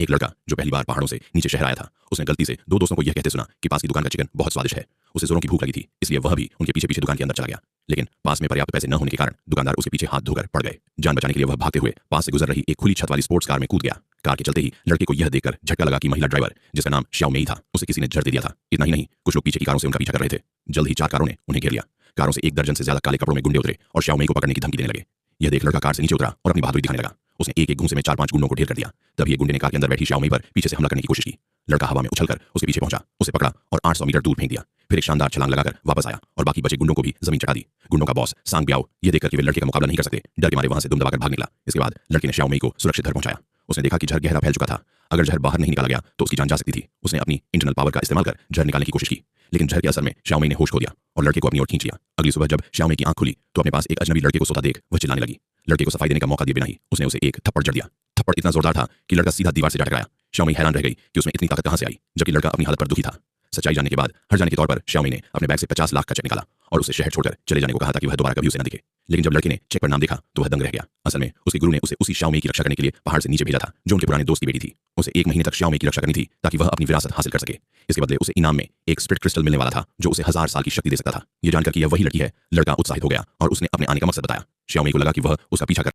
एक लड़का जो पहली बार पहाड़ों से नीचे शहर आया था, उसने गलती से दो दोस्तों को यह कहते सुना कि पास की दुकान का चिकन बहुत स्वादिष्ट है। उसे जोरों की भूख लगी थी, इसलिए वह भी उनके पीछे पीछे दुकान के अंदर चला गया। लेकिन पास में पर्याप्त पैसे न होने के कारण दुकानदार उसके पीछे हाथ धोकर पड़ गए। जान बचाने के लिए वह भागते हुए पास से गुजर रही एक खुली छत वाली स्पोर्ट्स कार में कूद गया। कार के चलते ही लड़के को यह देखकर झटका लगा कि महिला ड्राइवर, जिसका नाम श्याओ मेई था, उसे किसी ने जड़ दे दिया था। इतना ही नहीं, कुछ लोग पीछे की कारों से उनका पीछा कर रहे थे। जल्द ही 4 कारों ने उन्हें घेर लिया। कारों से 1 दर्जन से ज्यादा काले कपड़ों में गुंडे उतरे और श्याओ मेई को पकड़ने की धमकी देने लगे। यह देख लड़का कार से नीचे उतरा और अपनी बहादुरी दिखाने लगा। उसने एक एक घूंसे में 4-5 गुंडों को ढेर कर दिया। तभी एक गुंडे ने कार के अंदर बैठी श्याओ मेई पर पीछे से हमला करने की कोशिश की। लड़का हवा में उछलकर उसके पीछे पहुंचा, उसे पकड़ा और 800 मीटर दूर फेंक दिया। फिर एक शानदार छलांग लगाकर वापस आया और बाकी बचे गुंडों को भी जमीन चढ़ा दी। गुंडों का बॉस सांग ब्याओ यह देखकर कि वे लड़के का मुकाबला नहीं कर सकते, डर के मारे वहां से दुम दबाकर भाग निकला। इसके बाद लड़के ने श्याओ मेई को सुरक्षित घर पहुंचाया। उसने देखा कि जहर गहरा फैल चुका था। अगर जहर बाहर नहीं निकाला गया तो उसकी जान जा सकती थी। उसने अपनी इंटरनल पावर का इस्तेमाल कर जहर निकालने की कोशिश की, लेकिन जहर के असर में श्याओ मेई ने होश खो दिया और लड़के को अपनी ओर खींच लिया। अगली सुबह जब श्याओ मेई की आंख खुली तो अपने पास एक अजनबी लड़के को सोता देख वह चिल्लाने लगी। लड़के को सफाई देने का मौका दिए बिना ही उसने उसे एक थप्पड़ जड़ दिया। थप्पड़ इतना जोरदार था कि लड़का सीधा दीवार से जा टकराया। श्याओ मेई हैरान रह गई कि उसमें इतनी ताकत कहां से आई, जबकि लड़का अपनी हालत पर दुखी था। सच्चाई जानने के बाद हर जाने के तौर पर श्याओ मेई ने अपने बैग से 50 लाख का चेक निकाला और उसे शहर छोड़कर चले जाने को कहा था कि वह दोबारा कभी उसे न दिखे। लेकिन जब लड़के ने चेक पर नाम देखा तो वह दंग रह गया। असल में उसके गुरु ने उसे उसी श्याओ मेई की रक्षा करने के लिए पहाड़ से नीचे भेजा था, जो उनके पुराने दोस्त की बेटी थी। उसे 1 महीने तक श्याओ मेई की रक्षा करनी थी ताकि वह अपनी विरासत हासिल कर सके। इसके बदले उसे इनाम में एक स्प्लिट क्रिस्टल मिलने वाला था जो उसे 1000 साल की शक्ति दे सकता था। यह जानकर कि यह वही लड़की है, लड़का उत्साहित हो गया और उसने अपने आने का मकसद बताया। श्याओ मेई को लगा कि वह उसका पीछा कर